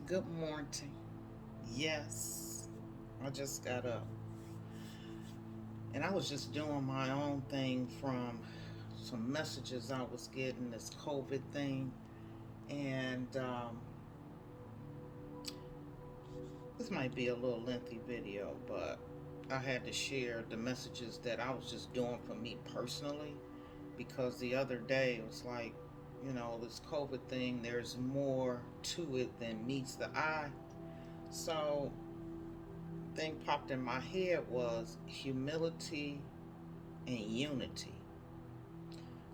Good morning. Yes, I just got up and I was just doing my own thing from some messages I was getting, this COVID thing. And this might be a little lengthy video, but I had to share the messages that I was just doing for me personally because the other day it was like, this COVID thing, there's more to it than meets the eye. So thing popped in my head was humility and unity.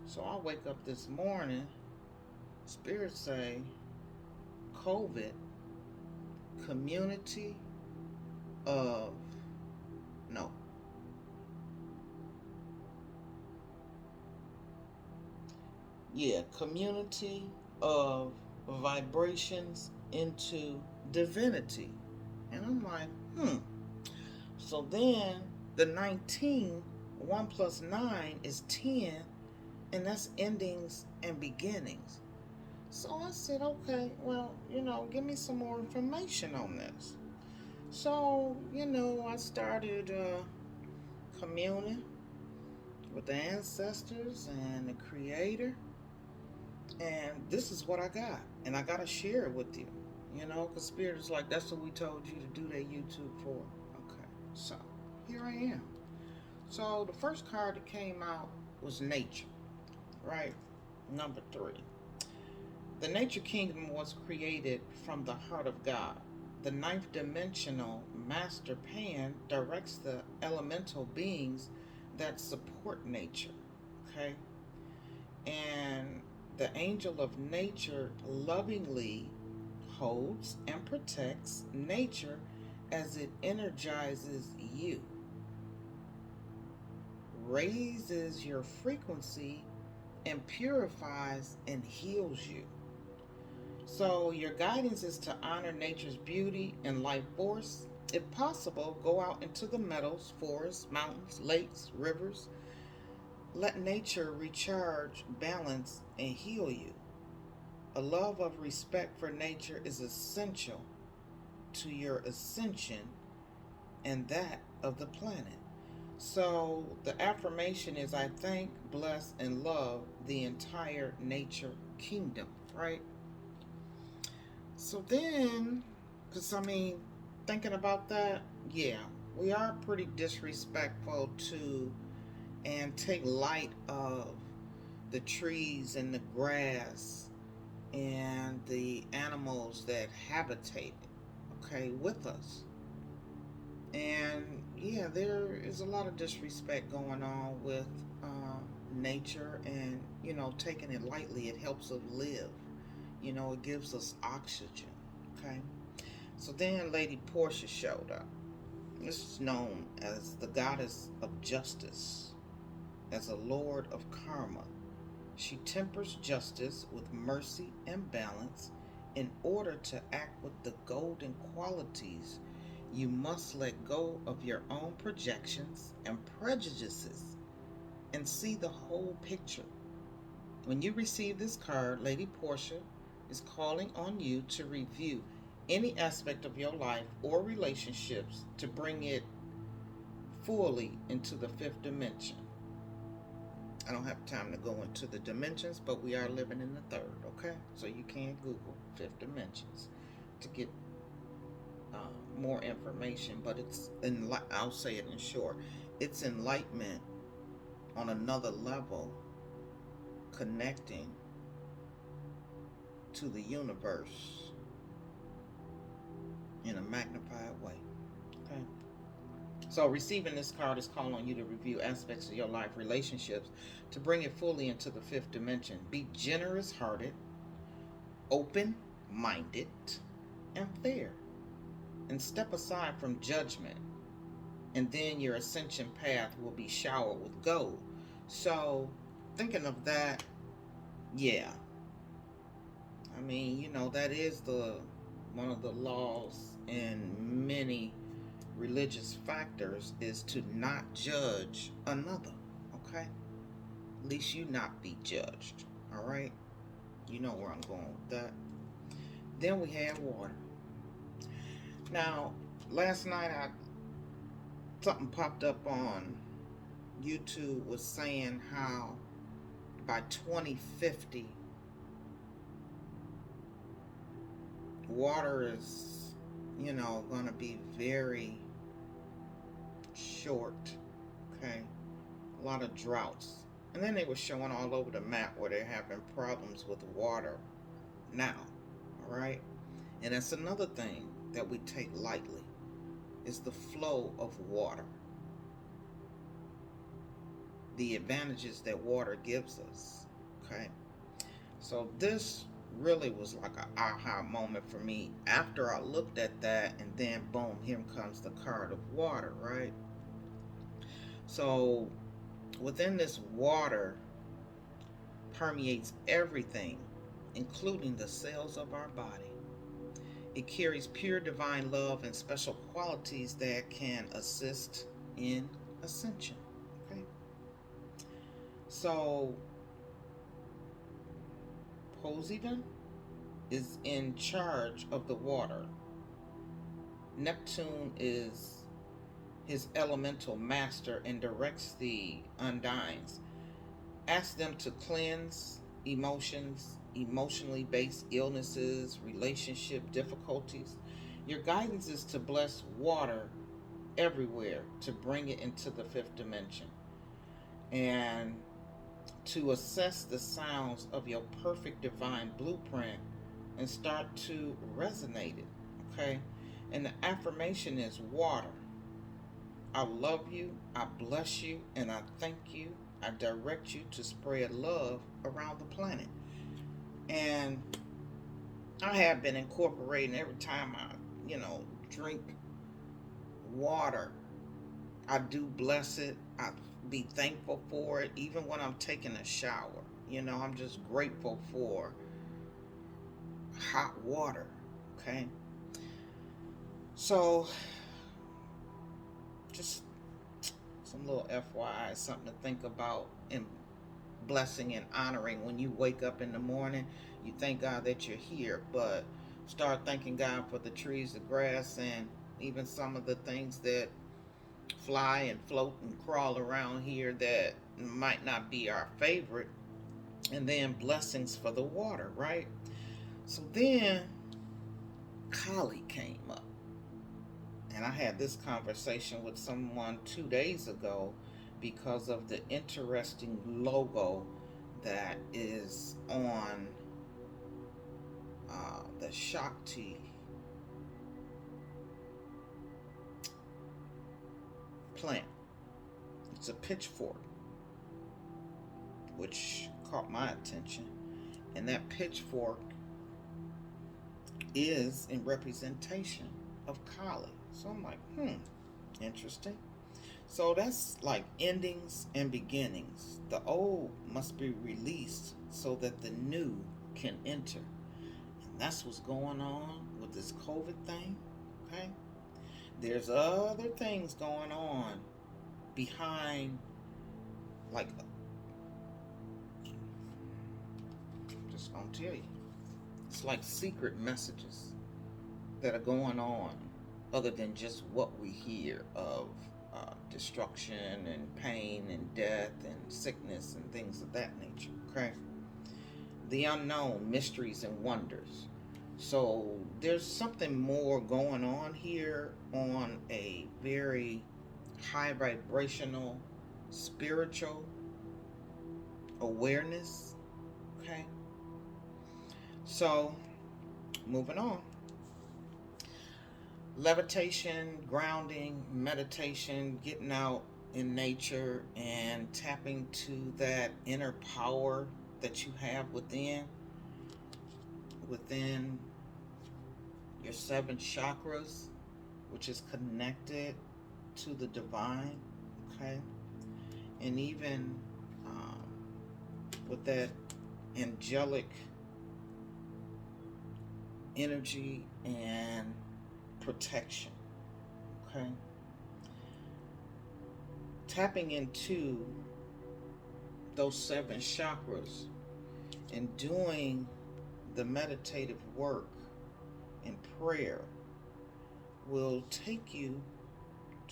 So I wake up this morning, Spirit say, COVID, community of, no, yeah, community of vibrations into divinity. And I'm like, So then the 19, 1 plus 9 is 10, and that's endings and beginnings. So I said, okay, well, give me some more information on this. So, I started communing with the ancestors and the creator. And this is what I got. And I got to share it with you, because Spirit is like, that's what we told you to do that YouTube for. Okay, so here I am. So the first card that came out was nature, right? Number 3. The nature kingdom was created from the heart of God. The ninth dimensional master Pan directs the elemental beings that support nature. Okay? And the angel of nature lovingly holds and protects nature as it energizes you, raises your frequency, and purifies and heals you. So your guidance is to honor nature's beauty and life force. If possible, go out into the meadows, forests, mountains, lakes, rivers. Let nature recharge, balance, and heal you. A love of respect for nature is essential to your ascension and that of the planet. So the affirmation is I thank, bless, and love the entire nature kingdom, right? So then, because thinking about that, yeah, we are pretty disrespectful to and take light of the trees and the grass and the animals that habitate, okay, with us. And yeah, there is a lot of disrespect going on with nature, and taking it lightly. It helps us live. It gives us oxygen. Okay. So then Lady Portia showed up. This is known as the goddess of justice, as a lord of karma. She tempers justice with mercy and balance. In order to act with the golden qualities, you must let go of your own projections and prejudices and see the whole picture. When you receive this card, Lady Portia is calling on you to review any aspect of your life or relationships to bring it fully into the fifth dimension. I don't have time to go into the dimensions, but we are living in the third, okay? So you can Google fifth dimensions to get more information, but I'll say it in short. It's enlightenment on another level, connecting to the universe in a magnified way. Okay. So receiving this card is calling on you to review aspects of your life relationships to bring it fully into the fifth dimension. Be generous hearted, open minded, and fair. And step aside from judgment. And then your ascension path will be showered with gold. So thinking of that, yeah. That is the one of the laws in many religious factors is to not judge another. Okay? At least you not be judged. All right? You know where I'm going with that. Then we have water. Now, last night something popped up on YouTube was saying how by 2050 water is, going to be very short. Okay, a lot of droughts. And then they were showing all over the map where they're having problems with water now. All right, and that's another thing that we take lightly is the flow of water, the advantages that water gives us. Okay, so this really was like an aha moment for me after I looked at that, and then boom, here comes the card of water, right? So within this water permeates everything, including the cells of our body. It carries pure divine love and special qualities that can assist in ascension. Okay, so Poseidon is in charge of the water. Neptune is his elemental master and directs the undines. Ask them to cleanse emotions, emotionally based illnesses, relationship difficulties. Your guidance is to bless water everywhere, to bring it into the fifth dimension, and to assess the sounds of your perfect divine blueprint and start to resonate it. Okay? And the affirmation is water. I love you, I bless you, and I thank you. I direct you to spread love around the planet. And I have been incorporating every time I, drink water. I do bless it. I be thankful for it, even when I'm taking a shower. I'm just grateful for hot water. Okay. So, just some little FYI, something to think about and blessing and honoring. When you wake up in the morning, you thank God that you're here, but start thanking God for the trees, the grass, and even some of the things that fly and float and crawl around here that might not be our favorite. And then blessings for the water, right? So then Kali came up. And I had this conversation with someone 2 days ago because of the interesting logo that is on the Shakti plant. It's a pitchfork, which caught my attention. And that pitchfork is in representation of Kali. So I'm like, interesting. So that's like endings and beginnings. The old must be released so that the new can enter. And that's what's going on with this COVID thing. Okay? There's other things going on behind, like, I'm just gonna tell you. It's like secret messages that are going on other than just what we hear of destruction and pain and death and sickness and things of that nature. Okay, the unknown, mysteries and wonders. So there's something more going on here on a very high vibrational spiritual awareness. Okay, so moving on. Levitation, grounding, meditation, getting out in nature and tapping to that inner power that you have within your 7 chakras, which is connected to the divine. Okay, and even with that angelic energy and protection. Okay, tapping into those 7 chakras and doing the meditative work and prayer will take you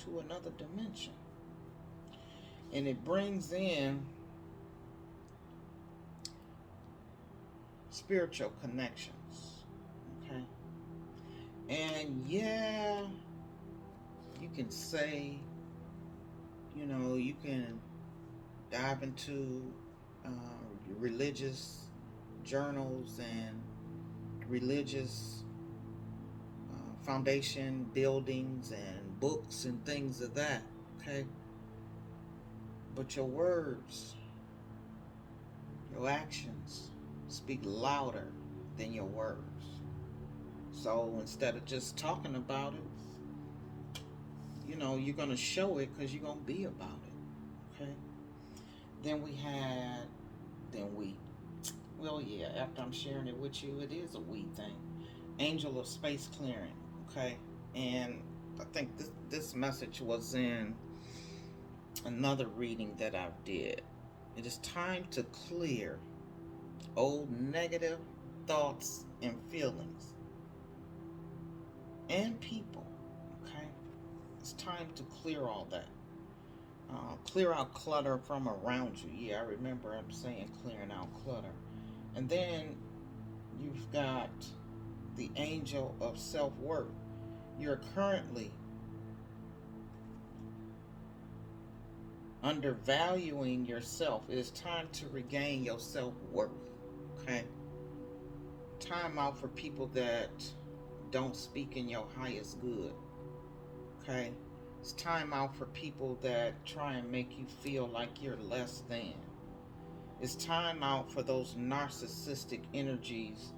to another dimension. And it brings in spiritual connections. Okay? And yeah, you can say, you can dive into religious journals and religious foundation buildings and books and things of that. Okay? But your words, your actions speak louder than your words. So instead of just talking about it, you're going to show it because you're going to be about it. Okay? Then after I'm sharing it with you, it is a we thing. Angel of space clearing. Okay? And I think this message was in another reading that I did. It is time to clear old negative thoughts and feelings and people. Okay? It's time to clear all that. Clear out clutter from around you. Yeah, I remember I'm saying clearing out clutter. And then you've got the angel of self-worth. You're currently undervaluing yourself. It is time to regain your self-worth. Okay? Time out for people that don't speak in your highest good. Okay? It's time out for people that try and make you feel like you're less than. It's time out for those narcissistic energies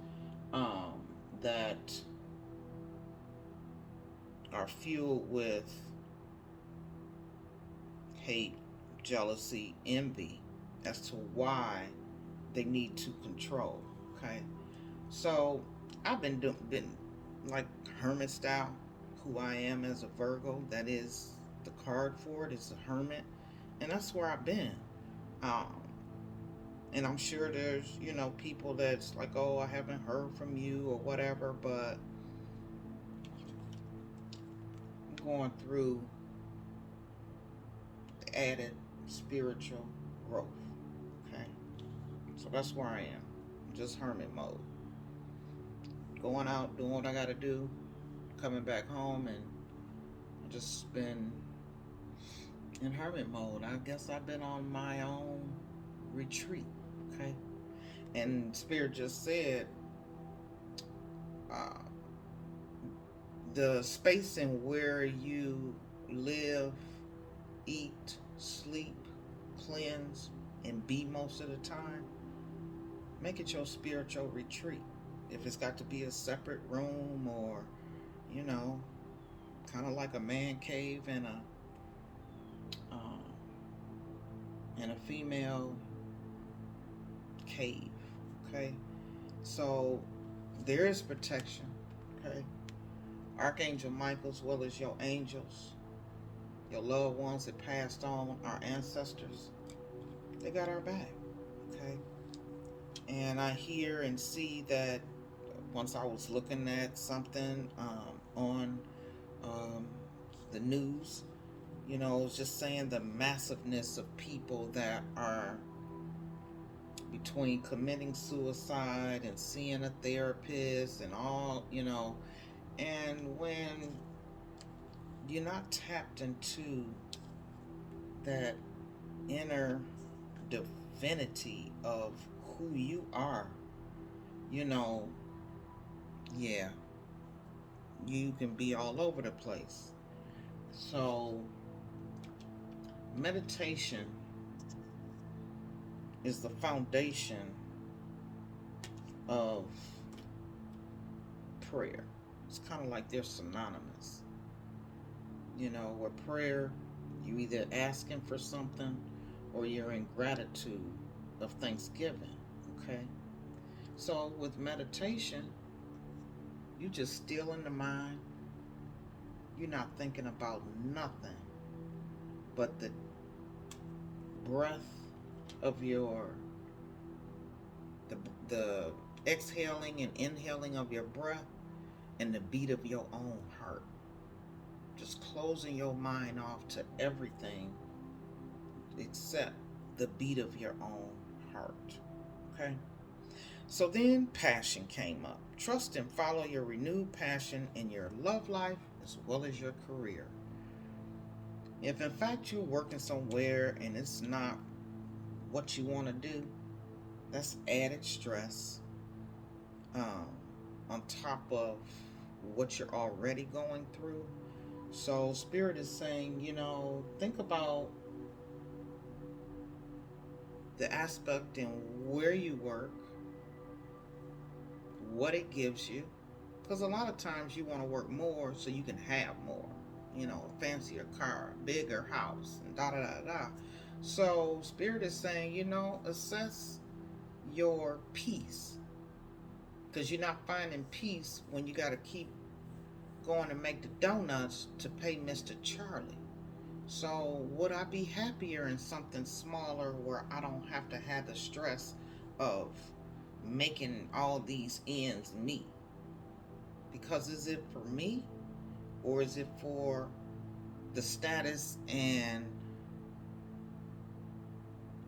that are fueled with hate, jealousy, envy as to why they need to control. Okay? So I've been like hermit style, who I am as a Virgo. That is the card for it. It's a hermit, and that's where I've been. And I'm sure there's people that's like, oh, I haven't heard from you or whatever, but I'm going through the added spiritual growth. Okay, so that's where I am. Just hermit mode. Going out, doing what I gotta do, coming back home, and just been in hermit mode. I guess I've been on my own retreat. Okay? And Spirit just said the space in where you live, eat, sleep, cleanse, and be most of the time, make it your spiritual retreat. If it's got to be a separate room or, kind of like a man cave and a female cave. Okay? So there is protection. Okay? Archangel Michael, as well as your angels, your loved ones that passed on, our ancestors, they got our back. Okay? And I hear and see that once I was looking at something on the news, it was just saying the massiveness of people that are between committing suicide and seeing a therapist and all, and when you're not tapped into that inner divinity of who you are, yeah, you can be all over the place. So meditation is the foundation of prayer. It's kind of like they're synonymous. Where prayer, you either asking for something or you're in gratitude of thanksgiving. Okay? So with meditation, you just still in the mind. You're not thinking about nothing but the breath of the exhaling and inhaling of your breath and the beat of your own heart. just closing your mind off to everything except the beat of your own heart. Okay? So then passion came up. Trust and follow your renewed passion in your love life as well as your career. If in fact you're working somewhere and it's not what you want to do, that's added stress um, on top of what you're already going through. So Spirit is saying, think about the aspect in where you work, what it gives you. Because a lot of times you want to work more so you can have more. A fancier car, bigger house, and da da da da. So Spirit is saying, assess your peace. Because you're not finding peace when you got to keep going to make the donuts to pay Mr. Charlie. So would I be happier in something smaller where I don't have to have the stress of making all these ends meet? Because is it for me or is it for the status and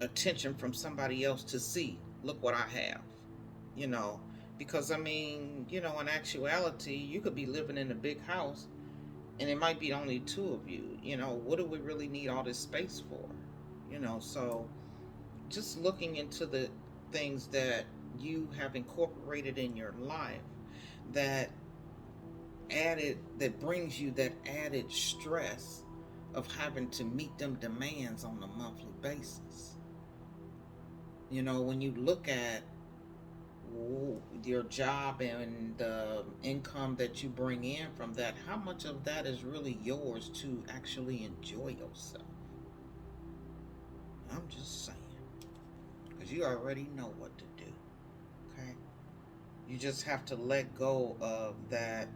attention from somebody else to see, look what I have? Because in actuality, you could be living in a big house and it might be only two of you. What do we really need all this space for? So just looking into the things that you have incorporated in your life that brings you that added stress of having to meet them demands on a monthly basis. When you look at your job and the income that you bring in from that, how much of that is really yours to actually enjoy yourself? I'm just saying, because you already know what to do. Okay, you just have to let go of that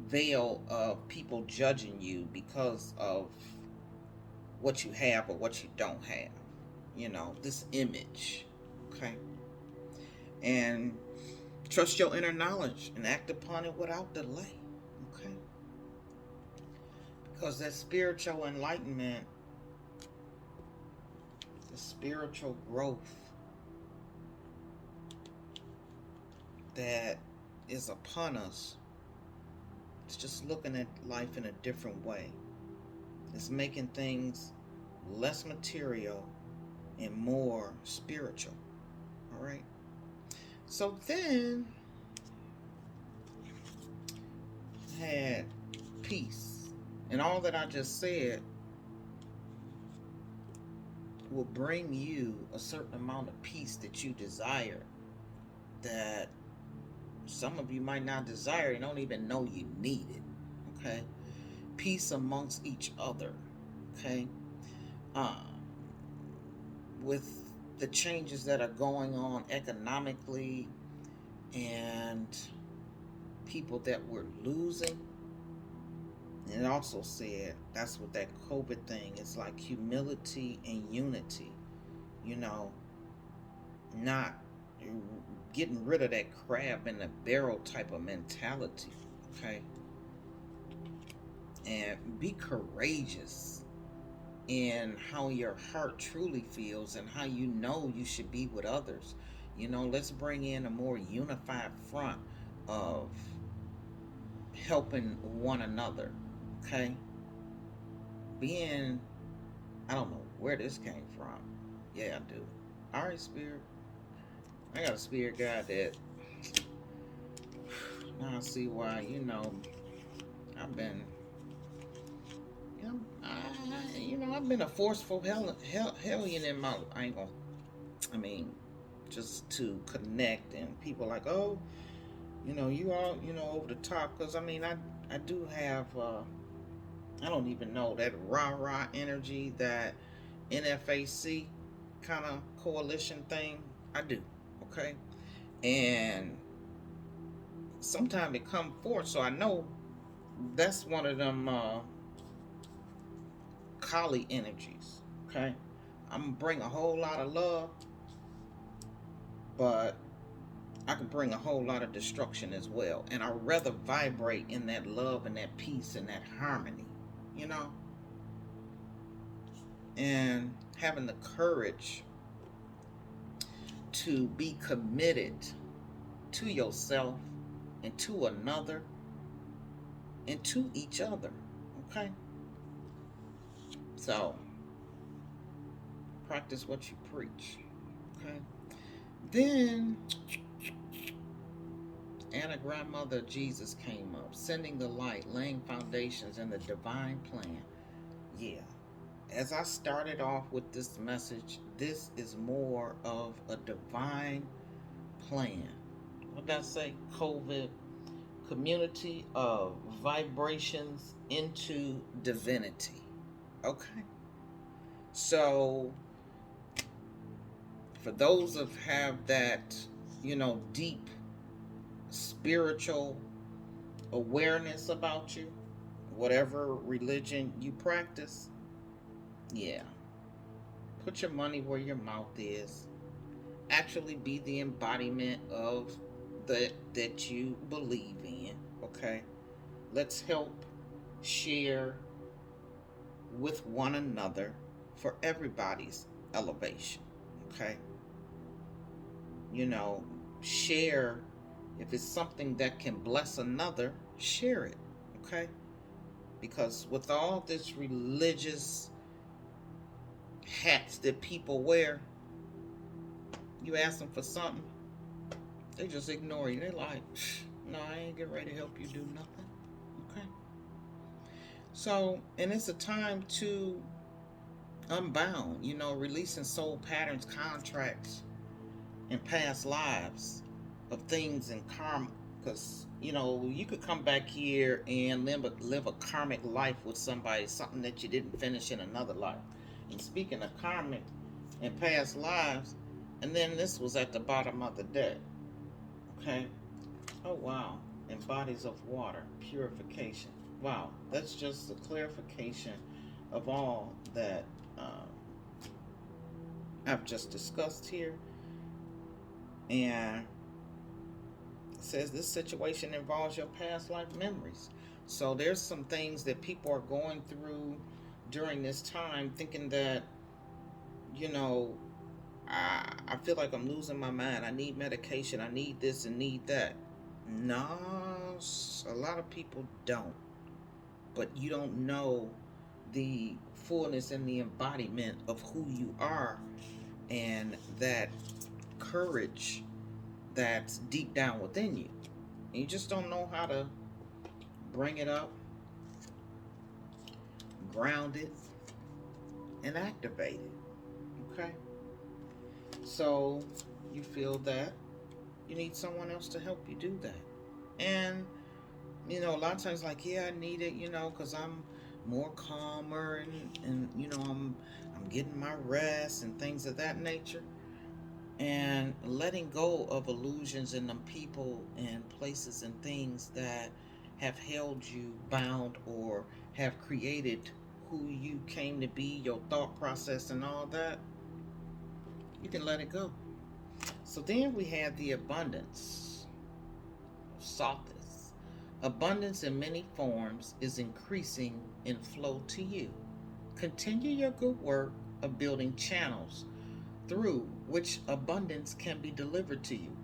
veil of people judging you because of what you have or what you don't have. This image. Okay, and trust your inner knowledge and act upon it without delay. Okay, because that spiritual enlightenment, the spiritual growth that is upon us, it's just looking at life in a different way. It's making things less material and more spiritual. All right. So then I had peace. And all that I just said will bring you a certain amount of peace that you desire, that some of you might not desire and don't even know you need it. Okay? Peace amongst each other. Okay? With the changes that are going on economically and people that we're losing. And it also said that's what that COVID thing is like, humility and unity. Not getting rid of that crab in the barrel type of mentality. Okay? And be courageous in how your heart truly feels and how you should be with others. Let's bring in a more unified front of helping one another. Okay? I don't know where this came from. Yeah, I do. All right, Spirit. I got a spirit guide that now I see why, I've been, I've been a forceful hellion in my, just to connect, and people like, oh, you all, over the top, because, I do have, I don't even know, that rah-rah energy, that NFAC kind of coalition thing, I do, okay? And sometimes it come forth, so I know that's one of them collie energies, okay? I'm gonna bring a whole lot of love, but I can bring a whole lot of destruction as well. And I'd rather vibrate in that love and that peace and that harmony, you know? And having the courage to be committed to yourself and to another and to each other. Okay? So, practice what you preach. Okay? Then, Anna, grandmother of Jesus, came up, sending the light, laying foundations in the divine plan. Yeah. As I started off with this message, this is more of a divine plan. What did I say? COVID, community of vibrations into divinity. Okay. So, for those of have that, deep spiritual awareness about you, whatever religion you practice, yeah, put your money where your mouth is. Actually be the embodiment of that you believe in. Okay, let's help share with one another for everybody's elevation. Okay, share. If it's something that can bless another, share it. Okay, because with all this religious hats that people wear, you ask them for something, they just ignore you. They're like, no, I ain't getting ready to help you do nothing. Okay. So, and it's a time to unbound, releasing soul patterns, contracts, and past lives of things in karma. Because, you could come back here and live a karmic life with somebody, something that you didn't finish in another life. And speaking of karmic and past lives, and then this was at the bottom of the deck. Okay. Oh, wow. And bodies of water, purification. Wow. That's just a clarification of all that I've just discussed here. And it says this situation involves your past life memories. So there's some things that people are going through during this time, thinking that, I feel like I'm losing my mind. I need medication. I need this and need that. No, a lot of people don't. But you don't know the fullness and the embodiment of who you are and that courage that's deep down within you. And you just don't know how to bring it up, ground it, and activate it. Okay? So you feel that you need someone else to help you do that. And, a lot of times like, yeah, I need it, because I'm more calmer and I'm getting my rest and things of that nature. And letting go of illusions and them people and places and things that have held you bound or have created who you came to be, your thought process and all that, you can let it go. So then we have the abundance. Sothis. Abundance in many forms is increasing in flow to you. Continue your good work of building channels through which abundance can be delivered to you.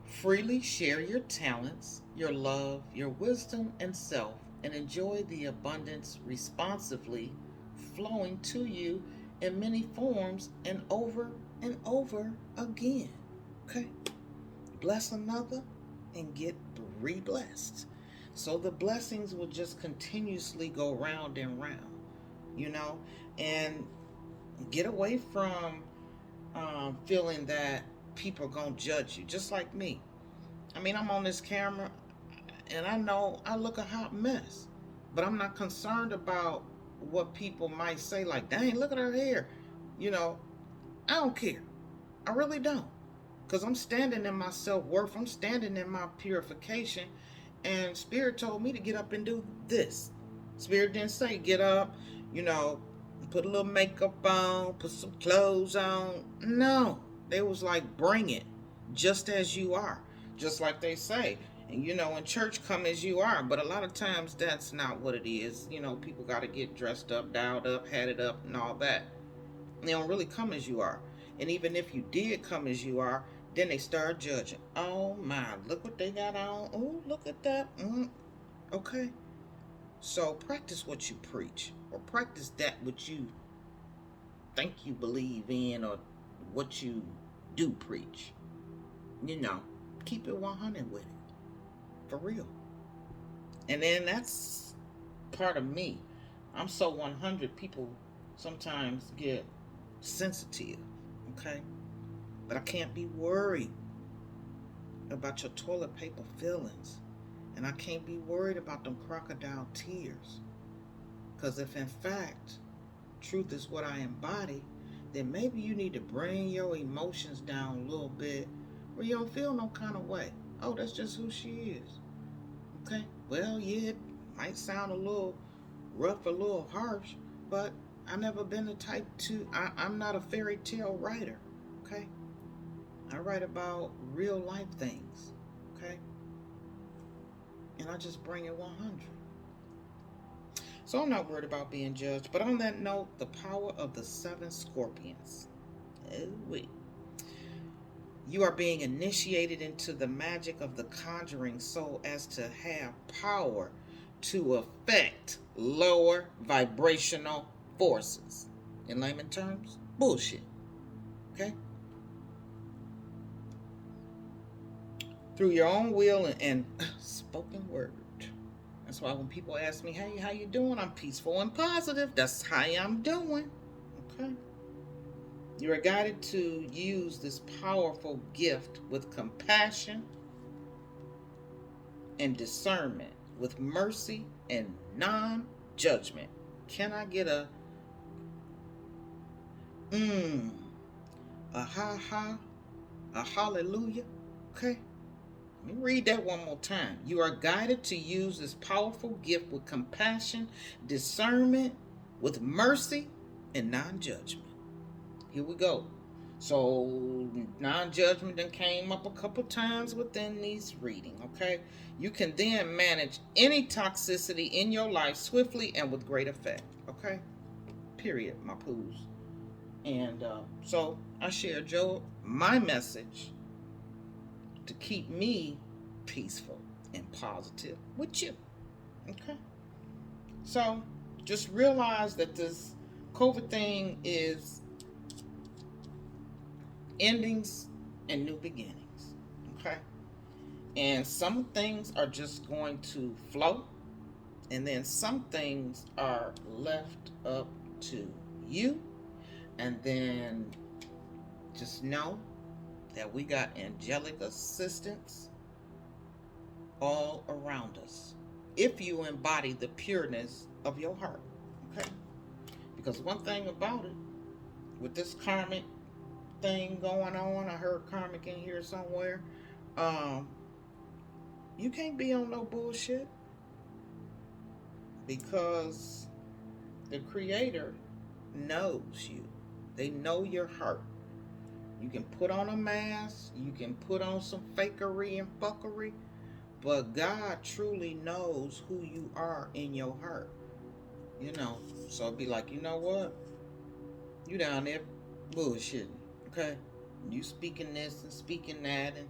Freely share your talents, your love, your wisdom, and self, and enjoy the abundance responsively flowing to you in many forms and over again. Okay? Bless another and get re-blessed. So the blessings will just continuously go round and round, and get away from feeling that people are going to judge you, just like me. I mean, I'm on this camera and I know I look a hot mess, but I'm not concerned about what people might say, like, dang, look at her hair. I don't care. I really don't. Because I'm standing in my self-worth. I'm standing in my purification. And Spirit told me to get up and do this. Spirit didn't say get up, put a little makeup on, put some clothes on. No. They was like, bring it. just as you are. Just like they say, and in church, come as you are. But a lot of times that's not what it is. People got to get dressed up, dialed up, had it up, and all that. They don't really come as you are. And even if you did come as you are, then they start judging. Oh my, look what they got on. Oh, look at that. Okay. So practice what you preach, or practice that which you think you believe in, or what you do preach. Keep it 100 with it. For real. And then that's part of me. I'm so 100, people sometimes get sensitive, okay? But I can't be worried about your toilet paper feelings. And I can't be worried about them crocodile tears. Because if in fact truth is what I embody, then maybe you need to bring your emotions down a little bit where you don't feel no kind of way. Oh, that's just who she is. Okay? Well, yeah, it might sound a little rough, a little harsh, but I've never been the type to, I'm not a fairy tale writer. Okay? I write about real life things. Okay? And I just bring it 100. So I'm not worried about being judged. But on that note, the power of the 7 scorpions. Wait. You are being initiated into the magic of the conjuring so as to have power to affect lower vibrational forces. In layman terms, bullshit. Okay? Through your own will and spoken word. That's why when people ask me, hey, how you doing? I'm peaceful and positive. That's how I'm doing. Okay? You are guided to use this powerful gift with compassion and discernment, with mercy and non-judgment. Can I get a ha, a hallelujah? Okay? Let me read that one more time. You are guided to use this powerful gift with compassion, discernment, with mercy, and non-judgment. Here we go. So non-judgment then came up a couple times within these reading, okay? You can then manage any toxicity in your life swiftly and with great effect, okay? Period, my poos. And so I shared my message to keep me peaceful and positive with you, okay? So just realize that this COVID thing is endings and new beginnings, okay? And some things are just going to flow, and then some things are left up to you. And then just know that we got angelic assistance all around us if you embody the pureness of your heart, okay? Because one thing about it, with this karmic thing going on, I heard karmic in here somewhere, you can't be on no bullshit, because the creator knows you. They know your heart. You can put on a mask, you can put on some fakery and fuckery, but God truly knows who you are in your heart. So it'd be like, you know what? You down there bullshitting, okay? You speaking this and speaking that, and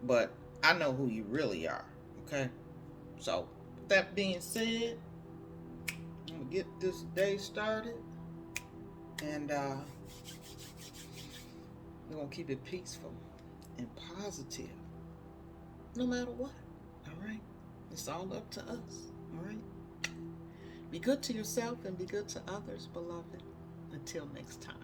but I know who you really are, okay? So with that being said, I'm gonna get this day started, and we're gonna keep it peaceful and positive no matter what. All right? It's all up to us. All right? Be good to yourself and be good to others, beloved. Until next time.